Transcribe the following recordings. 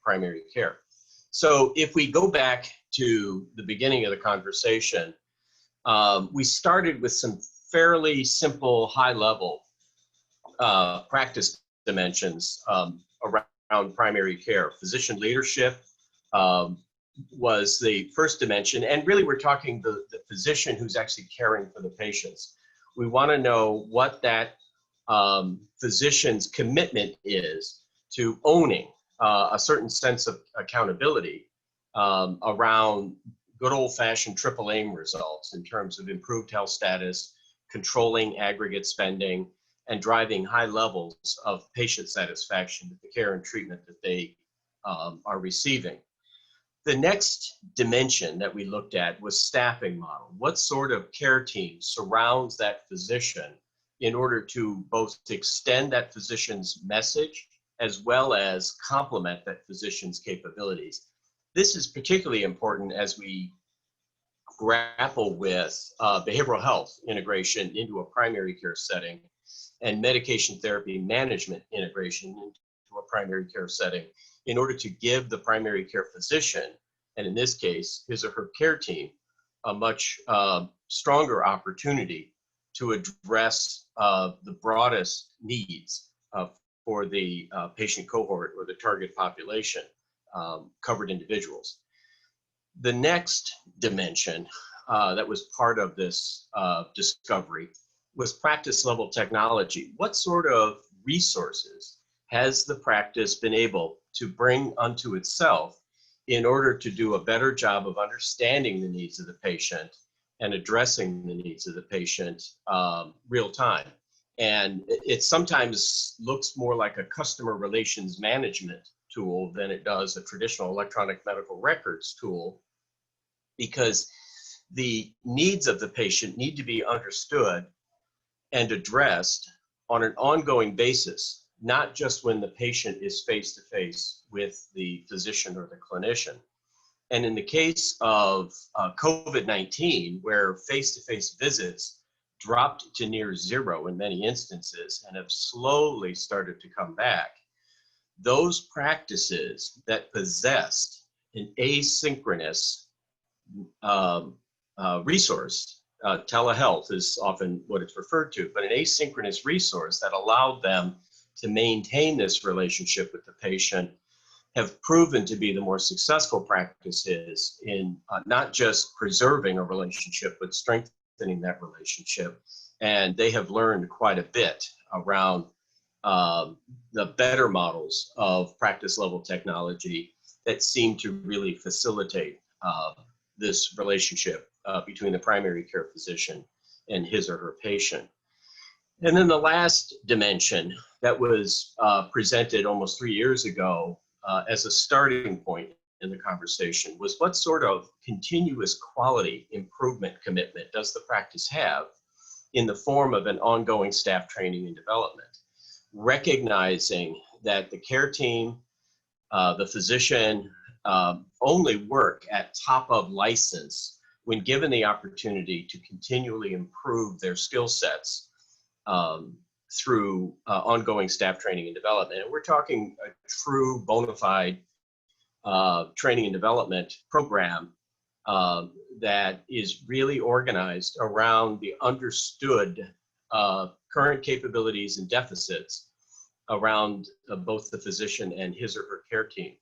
primary care. So if we go back to the beginning of the conversation, we started with some fairly simple, high-level practice dimensions around primary care. Physician leadership was the first dimension, and really we're talking the physician who's actually caring for the patients. We want to know what that physician's commitment is to owning a certain sense of accountability around good old-fashioned triple aim results in terms of improved health status, controlling aggregate spending, and driving high levels of patient satisfaction with the care and treatment that they are receiving. The next dimension that we looked at was staffing model. What sort of care team surrounds that physician in order to both extend that physician's message as well as complement that physician's capabilities? This is particularly important as we grapple with behavioral health integration into a primary care setting and medication therapy management integration into a primary care setting in order to give the primary care physician, and in this case, his or her care team, a much stronger opportunity to address the broadest needs for the patient cohort or the target population, covered individuals. The next dimension that was part of this discovery was practice level technology. What sort of resources has the practice been able to bring unto itself in order to do a better job of understanding the needs of the patient and addressing the needs of the patient real time? And it sometimes looks more like a customer relations management tool than it does a traditional electronic medical records tool, because the needs of the patient need to be understood and addressed on an ongoing basis, not just when the patient is face-to-face with the physician or the clinician. And in the case of COVID-19, where face-to-face visits dropped to near zero in many instances and have slowly started to come back, those practices that possessed an asynchronous resource, telehealth is often what it's referred to, but an asynchronous resource that allowed them to maintain this relationship with the patient have proven to be the more successful practices in not just preserving a relationship, but strengthening that relationship. And they have learned quite a bit around the better models of practice level technology that seem to really facilitate this relationship between the primary care physician and his or her patient. And then the last dimension that was presented almost 3 years ago as a starting point in the conversation was what sort of continuous quality improvement commitment does the practice have in the form of an ongoing staff training and development, recognizing that the care team, the physician, only work at top of license when given the opportunity to continually improve their skill sets through ongoing staff training and development. And we're talking a true bona fide training and development program that is really organized around the understood current capabilities and deficits around both the physician and his or her care team.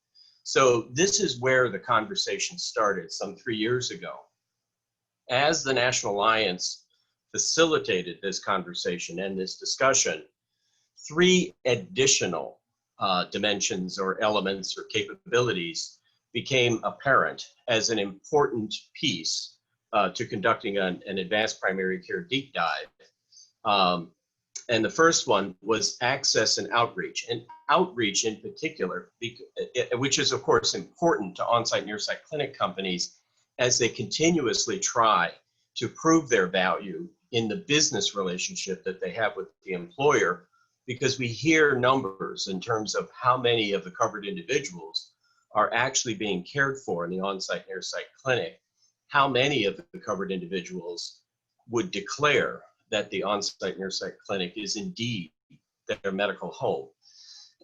So this is where the conversation started some 3 years ago. As the National Alliance facilitated this conversation and this discussion, 3 additional dimensions or elements or capabilities became apparent as an important piece to conducting an advanced primary care deep dive. And the first one was access and outreach in particular, which is of course important to on-site near-site clinic companies as they continuously try to prove their value in the business relationship that they have with the employer, because we hear numbers in terms of how many of the covered individuals are actually being cared for in the on-site near-site clinic, how many of the covered individuals would declare that the on-site near-site clinic is indeed their medical home.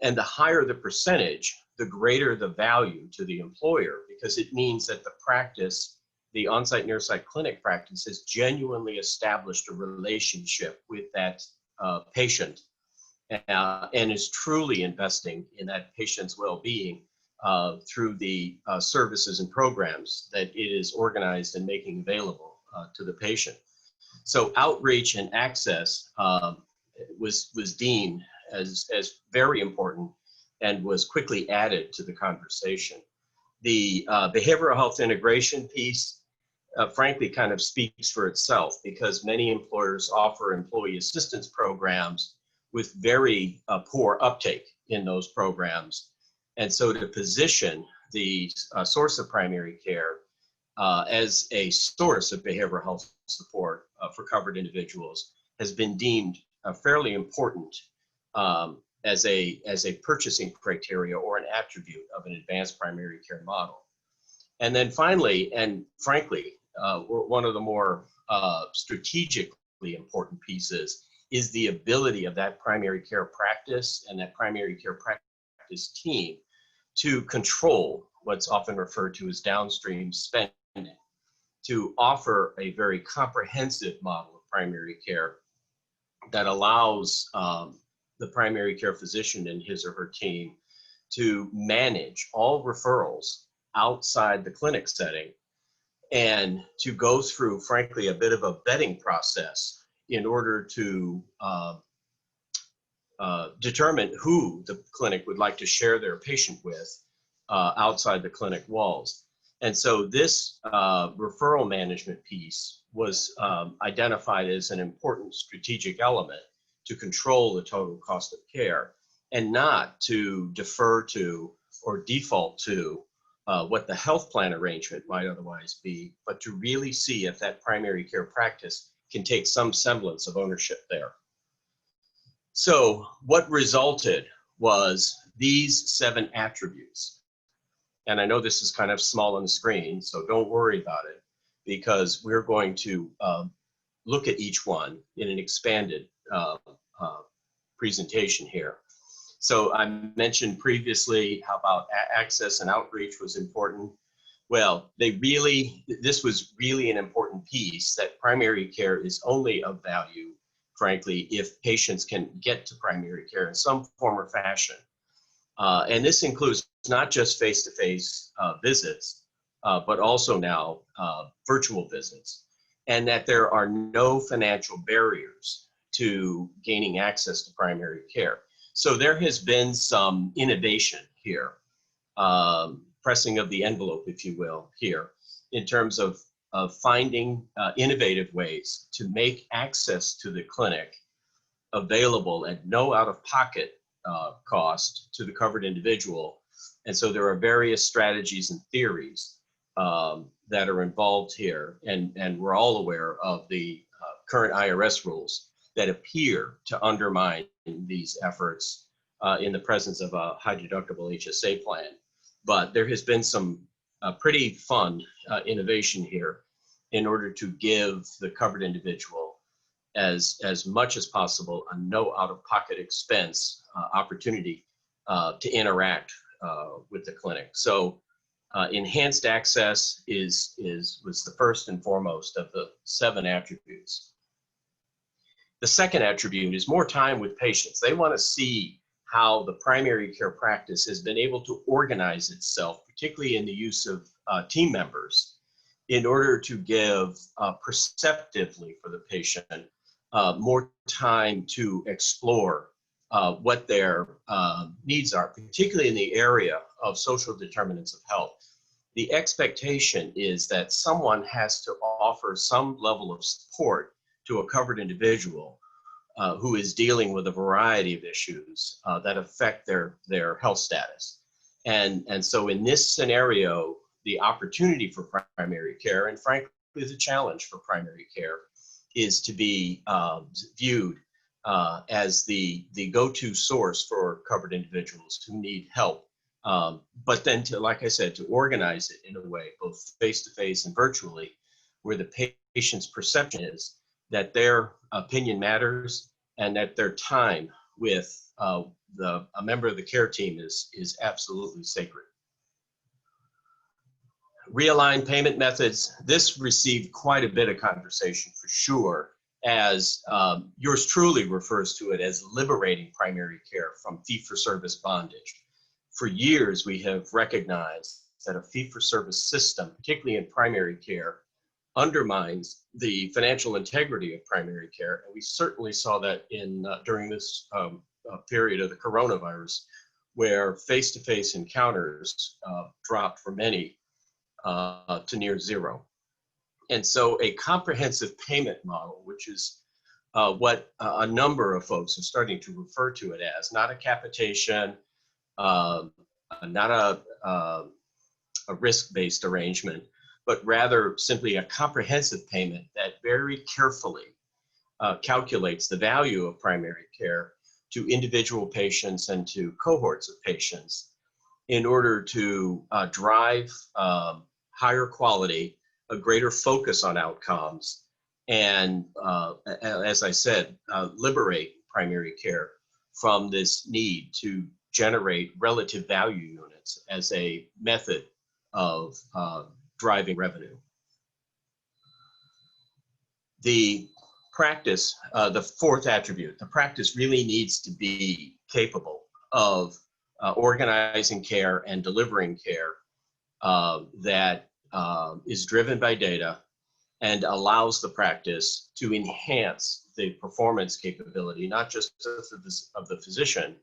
And the higher the percentage, the greater the value to the employer, because it means that the practice, the on-site neuropsych clinic practice, has genuinely established a relationship with that patient and is truly investing in that patient's well-being through the services and programs that it is organized and making available to the patient. So outreach and access was deemed as very important and was quickly added to the conversation. The behavioral health integration piece, frankly, kind of speaks for itself, because many employers offer employee assistance programs with very poor uptake in those programs. And so to position the source of primary care as a source of behavioral health support for covered individuals has been deemed fairly important as a purchasing criteria or an attribute of an advanced primary care model. And then finally, and frankly, one of the more strategically important pieces is the ability of that primary care practice and that primary care practice team to control what's often referred to as downstream spending, to offer a very comprehensive model of primary care that allows the primary care physician and his or her team to manage all referrals outside the clinic setting and to go through, frankly, a bit of a vetting process in order to determine who the clinic would like to share their patient with outside the clinic walls. And so this referral management piece was identified as an important strategic element to control the total cost of care, and not to defer to or default to what the health plan arrangement might otherwise be, but to really see if that primary care practice can take some semblance of ownership there. So what resulted was these 7 attributes. And I know this is kind of small on the screen, so don't worry about it, because we're going to look at each one in an expanded presentation here. So I mentioned previously how about access and outreach was important. Well, this was really an important piece, that primary care is only of value, frankly, if patients can get to primary care in some form or fashion. And this includes not just face-to-face visits, but also now virtual visits, and that there are no financial barriers to gaining access to primary care. So there has been some innovation here, pressing of the envelope, if you will, here, in terms of finding innovative ways to make access to the clinic available at no out-of-pocket cost to the covered individual. And so there are various strategies and theories that are involved here, and we're all aware of the current IRS rules that appear to undermine these efforts in the presence of a high deductible HSA plan. But there has been some pretty fun innovation here in order to give the covered individual as much as possible a no out-of-pocket expense opportunity to interact with the clinic. So enhanced access was the first and foremost of the 7 attributes. The second attribute is more time with patients. They want to see how the primary care practice has been able to organize itself, particularly in the use of team members, in order to give perceptively for the patient more time to explore what their needs are, particularly in the area of social determinants of health. The expectation is that someone has to offer some level of support to a covered individual who is dealing with a variety of issues that affect their health status. And so in this scenario, the opportunity for primary care, and frankly the challenge for primary care, is to be viewed as the go-to source for covered individuals who need help. But then to, like I said, to organize it in a way, both face-to-face and virtually, where the patient's perception is that their opinion matters and that their time with a member of the care team is absolutely sacred. Realigned payment methods. This received quite a bit of conversation for sure, as yours truly refers to it as liberating primary care from fee-for-service bondage. For years, we have recognized that a fee-for-service system, particularly in primary care, undermines the financial integrity of primary care. And we certainly saw that during this period of the coronavirus, where face-to-face encounters dropped for many to near zero. And so a comprehensive payment model, which is what a number of folks are starting to refer to it as, not a capitation, not a risk-based arrangement, but rather simply a comprehensive payment that very carefully calculates the value of primary care to individual patients and to cohorts of patients in order to drive higher quality, a greater focus on outcomes, and as I said, liberate primary care from this need to generate relative value units as a method of driving revenue. The practice, the fourth attribute, the practice really needs to be capable of organizing care and delivering care that is driven by data and allows the practice to enhance the performance capability, not just of the physician,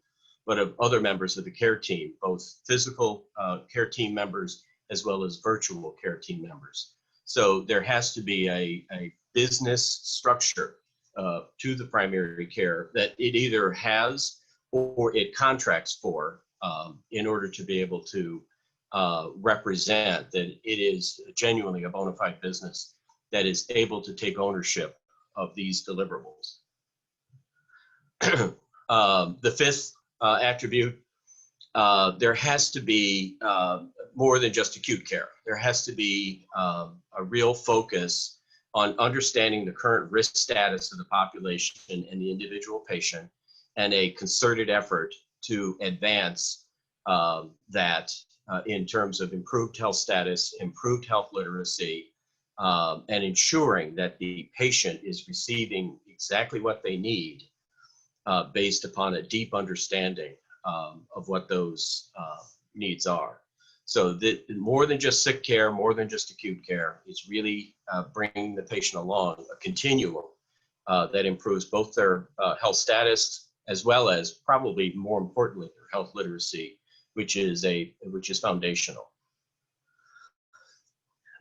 but of other members of the care team, both physical care team members as well as virtual care team members. So there has to be a business structure to the primary care that it either has or it contracts for in order to be able to represent that it is genuinely a bona fide business that is able to take ownership of these deliverables. The fifth attribute, there has to be more than just acute care. There has to be a real focus on understanding the current risk status of the population and the individual patient, and a concerted effort to advance that in terms of improved health status, improved health literacy, and ensuring that the patient is receiving exactly what they need based upon a deep understanding of what those needs are. So more than just sick care, more than just acute care, it's really bringing the patient along a continuum that improves both their health status as well as, probably more importantly, their health literacy, which is foundational.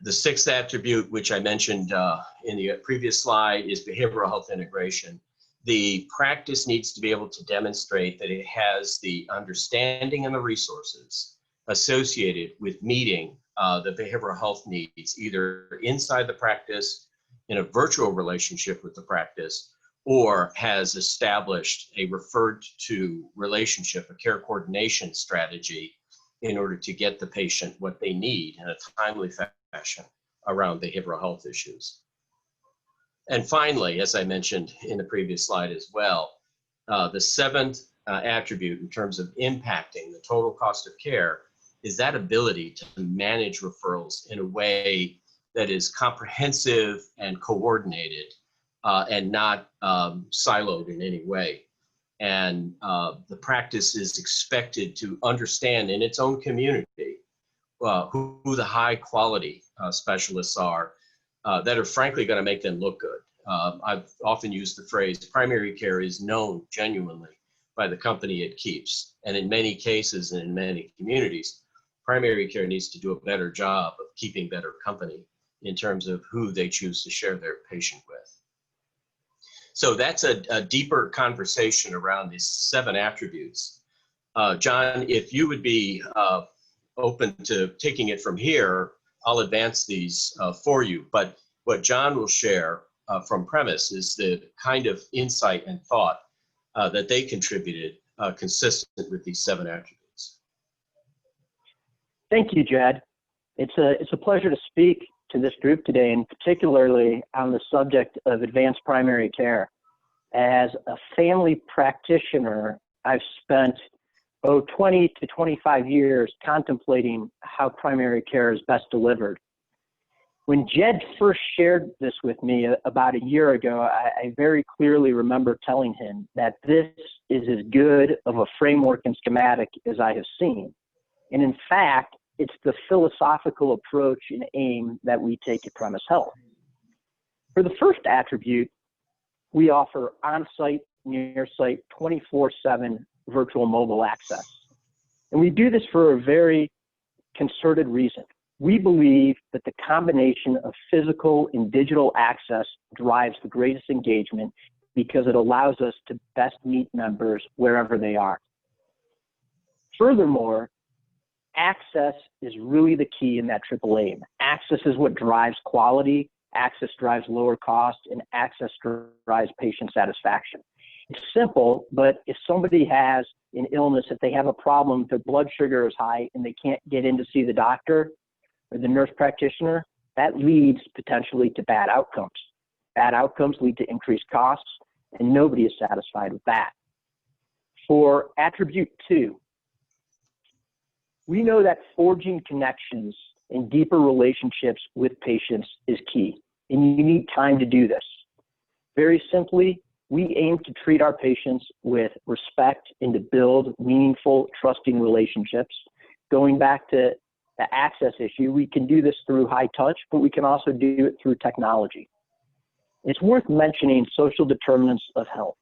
The sixth attribute, which I mentioned in the previous slide, is behavioral health integration. The practice needs to be able to demonstrate that it has the understanding and the resources associated with meeting the behavioral health needs, either inside the practice, in a virtual relationship with the practice, or has established a referred to relationship, a care coordination strategy, in order to get the patient what they need in a timely fashion around behavioral health issues. And finally, as I mentioned in the previous slide as well, the seventh attribute in terms of impacting the total cost of care is that ability to manage referrals in a way that is comprehensive and coordinated and not siloed in any way. And the practice is expected to understand in its own community who the high quality specialists are that are frankly going to make them look good. I've often used the phrase, primary care is known genuinely by the company it keeps. And in many cases and in many communities, primary care needs to do a better job of keeping better company in terms of who they choose to share their patient with. So that's a deeper conversation around these 7 attributes. John, if you would be open to taking it from here, I'll advance these for you. But what John will share from Premise is the kind of insight and thought that they contributed consistent with these 7 attributes. Thank you, Jed. It's a pleasure to speak to this group today, and particularly on the subject of advanced primary care. As a family practitioner, I've spent 20 to 25 years contemplating how primary care is best delivered. When Jed first shared this with me about a year ago, I very clearly remember telling him that this is as good of a framework and schematic as I have seen. And in fact, it's the philosophical approach and aim that we take at Premise Health. For the first attribute, we offer on-site, near-site, 24/7 virtual mobile access. And we do this for a very concerted reason. We believe that the combination of physical and digital access drives the greatest engagement because it allows us to best meet members wherever they are. Furthermore, access is really the key in that triple aim. Access is what drives quality, access drives lower cost, and access drives patient satisfaction. It's simple, but if somebody has an illness, if they have a problem, their blood sugar is high and they can't get in to see the doctor or the nurse practitioner, that leads potentially to bad outcomes. Bad outcomes lead to increased costs, and nobody is satisfied with that. For attribute 2, we know that forging connections and deeper relationships with patients is key, and you need time to do this. Very simply, we aim to treat our patients with respect and to build meaningful, trusting relationships. Going back to the access issue, we can do this through high touch, but we can also do it through technology. It's worth mentioning social determinants of health.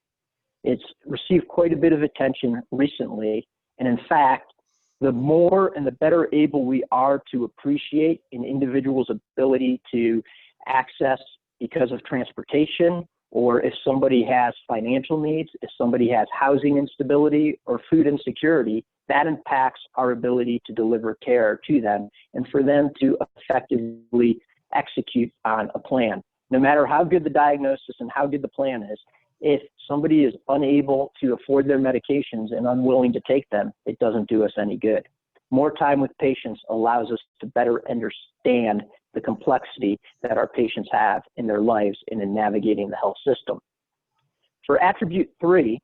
It's received quite a bit of attention recently, and in fact, the more and the better able we are to appreciate an individual's ability to access because of transportation, or if somebody has financial needs, if somebody has housing instability or food insecurity, that impacts our ability to deliver care to them and for them to effectively execute on a plan. No matter how good the diagnosis and how good the plan is, if somebody is unable to afford their medications and unwilling to take them, it doesn't do us any good. More time with patients allows us to better understand the complexity that our patients have in their lives and in navigating the health system. For attribute 3,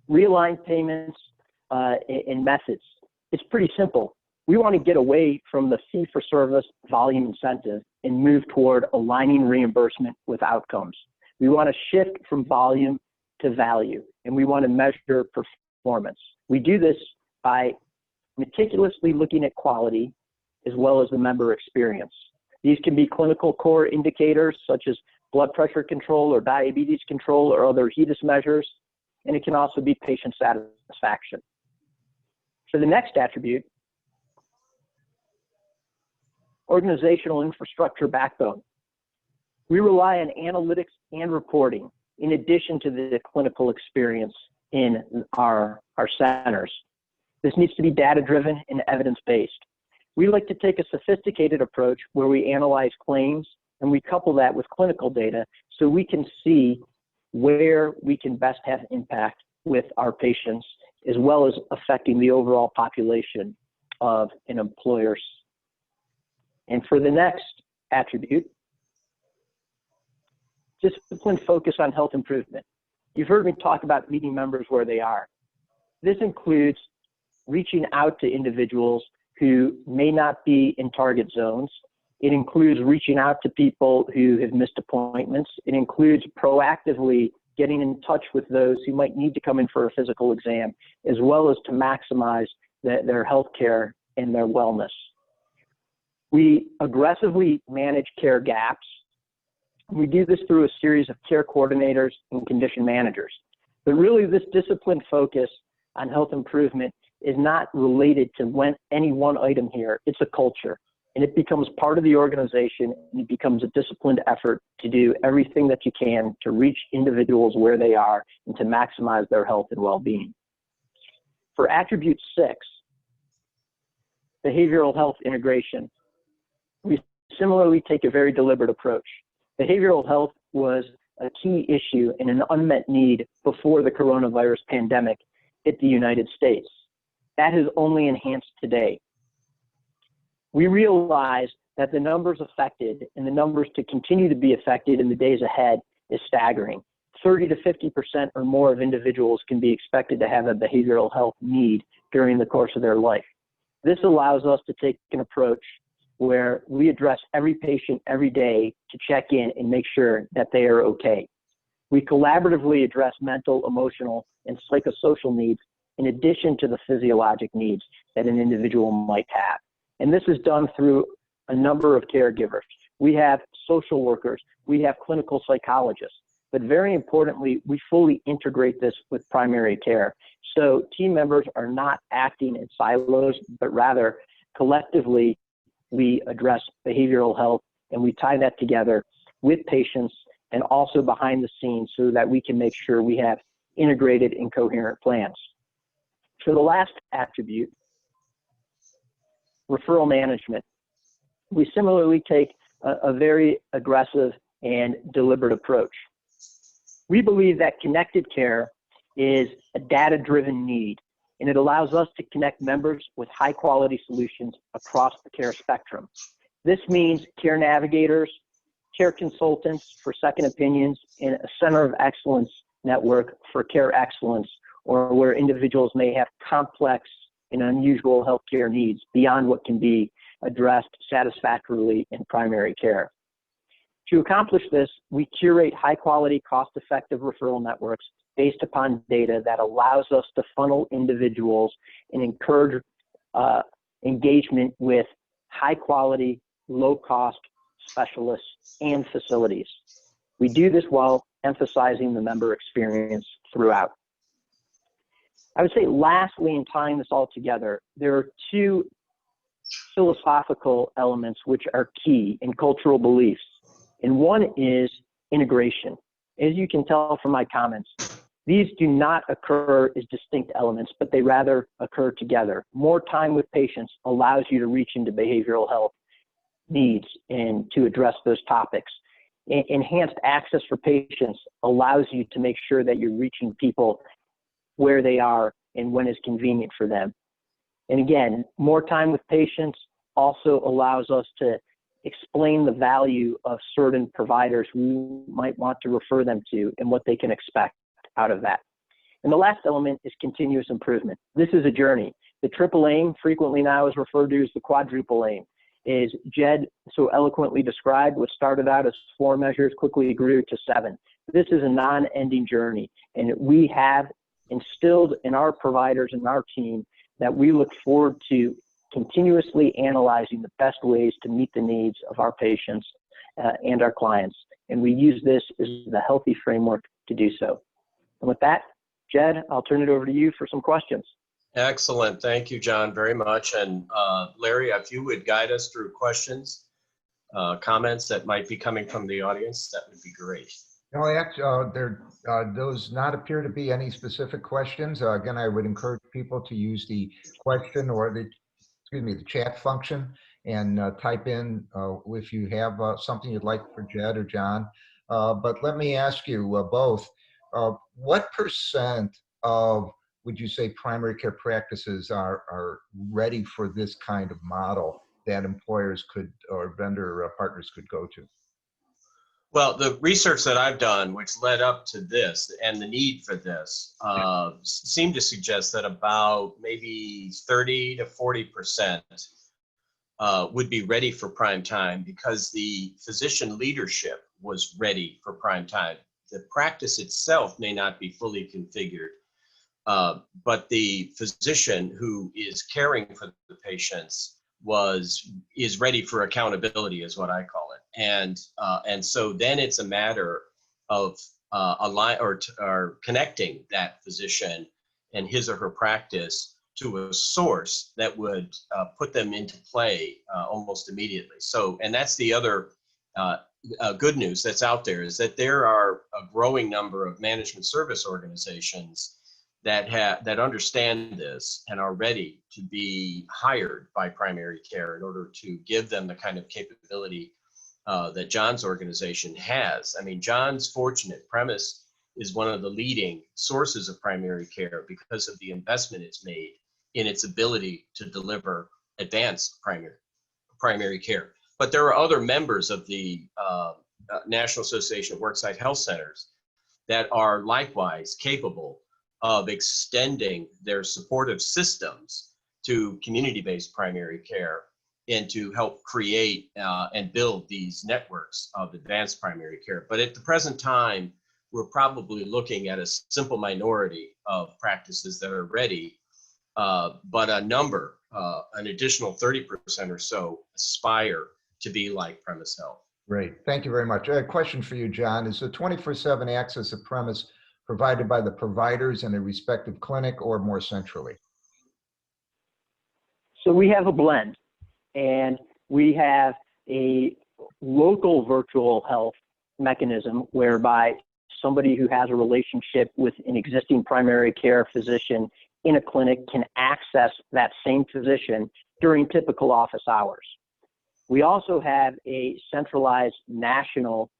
realign payments and methods. It's pretty simple. We want to get away from the fee-for-service volume incentive and move toward aligning reimbursement with outcomes. We want to shift from volume to value, and we want to measure performance. We do this by meticulously looking at quality as well as the member experience. These can be clinical core indicators such as blood pressure control or diabetes control or other HEDIS measures, and it can also be patient satisfaction. For the next attribute, organizational infrastructure backbone. We rely on analytics and reporting in addition to the clinical experience in our centers. This needs to be data-driven and evidence-based. We like to take a sophisticated approach where we analyze claims and we couple that with clinical data so we can see where we can best have impact with our patients as well as affecting the overall population of an employer. And for the next attribute, disciplined focus on health improvement. You've heard me talk about meeting members where they are. This includes reaching out to individuals who may not be in target zones. It includes reaching out to people who have missed appointments. It includes proactively getting in touch with those who might need to come in for a physical exam, as well as to maximize their health care and their wellness. We aggressively manage care gaps. We do this through a series of care coordinators and condition managers. But really, this disciplined focus on health improvement is not related to any one item here. It's a culture, and it becomes part of the organization, and it becomes a disciplined effort to do everything that you can to reach individuals where they are and to maximize their health and well-being. For attribute 6, behavioral health integration, we similarly take a very deliberate approach. Behavioral health was a key issue and an unmet need before the coronavirus pandemic hit the United States. That has only enhanced today. We realize that the numbers affected and the numbers to continue to be affected in the days ahead is staggering. 30 to 50% or more of individuals can be expected to have a behavioral health need during the course of their life. This allows us to take an approach where we address every patient every day to check in and make sure that they are okay. We collaboratively address mental, emotional, and psychosocial needs in addition to the physiologic needs that an individual might have. And this is done through a number of caregivers. We have social workers, we have clinical psychologists, but very importantly, we fully integrate this with primary care. So team members are not acting in silos, but rather collectively we address behavioral health and we tie that together with patients and also behind the scenes so that we can make sure we have integrated and coherent plans. For the last attribute, referral management, we similarly take a very aggressive and deliberate approach. We believe that connected care is a data-driven need, and it allows us to connect members with high-quality solutions across the care spectrum. This means care navigators, care consultants for second opinions, and a center of excellence network for care excellence, or where individuals may have complex and unusual healthcare needs beyond what can be addressed satisfactorily in primary care. To accomplish this, we curate high-quality, cost-effective referral networks based upon data that allows us to funnel individuals and encourage engagement with high-quality, low-cost specialists and facilities. We do this while emphasizing the member experience throughout. I would say lastly, in tying this all together, there are two philosophical elements which are key in cultural beliefs. And one is integration. As you can tell from my comments, these do not occur as distinct elements, but they rather occur together. More time with patients allows you to reach into behavioral health needs and to address those topics. Enhanced access for patients allows you to make sure that you're reaching people where they are and when is convenient for them. And again, more time with patients also allows us to explain the value of certain providers we might want to refer them to and what they can expect out of that. And the last element is continuous improvement. This is a journey. The triple aim, frequently now is referred to as the quadruple aim, is Jed so eloquently described. What started out as 4 measures quickly grew to 7. This is a non-ending journey, and we have instilled in our providers and our team that we look forward to continuously analyzing the best ways to meet the needs of our patients and our clients. And we use this as the healthy framework to do so. And with that, Jed, I'll turn it over to you for some questions. Excellent. Thank you, John, very much. And Larry, if you would guide us through questions, comments that might be coming from the audience, that would be great. No, actually, there does not appear to be any specific questions. Again, I would encourage people to use the question or the chat function and type in if you have something you'd like for Jed or John. But let me ask you both, what percent of, would you say, primary care practices are ready for this kind of model that employers could, or vendor partners could go to? Well, the research that I've done, which led up to this and the need for this, seemed to suggest that about maybe 30 to 40% would be ready for prime time because the physician leadership was ready for prime time. The practice itself may not be fully configured, but the physician who is caring for the patients is ready for accountability, is what I call it. And so then it's a matter of connecting that physician and his or her practice to a source that would put them into play almost immediately. So, and that's the other good news that's out there, is that there are a growing number of management service organizations that understand this and are ready to be hired by primary care in order to give them the kind of capability that John's organization has. I mean, John's fortunate premise is one of the leading sources of primary care because of the investment it's made in its ability to deliver advanced primary care. But there are other members of the National Association of Worksite Health Centers that are likewise capable of extending their supportive systems to community-based primary care and to help create and build these networks of advanced primary care. But at the present time, we're probably looking at a simple minority of practices that are ready, but a number, an additional 30% or so, aspire to be like Premise Health. Great. Thank you very much. A question for you, John. Is the 24/7 access of premise provided by the providers in a respective clinic or more centrally? So we have a blend, and we have a local virtual health mechanism whereby somebody who has a relationship with an existing primary care physician in a clinic can access that same physician during typical office hours. We also have a centralized national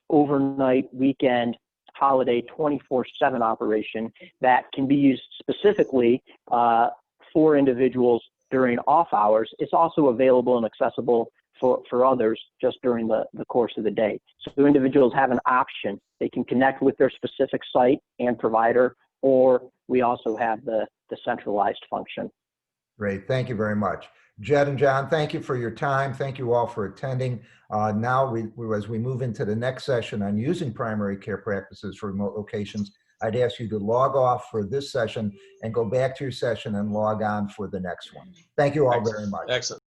overnight, weekend, holiday 24/7 operation that can be used specifically for individuals during off hours. It's also available and accessible for others just during the course of the day. So individuals have an option. They can connect with their specific site and provider, or we also have the centralized function. Great. Thank you very much. Jed and John, thank you for your time. Thank you all for attending. Now, as we move into the next session on using primary care practices for remote locations, I'd ask you to log off for this session and go back to your session and log on for the next one. Thank you all very much. Excellent.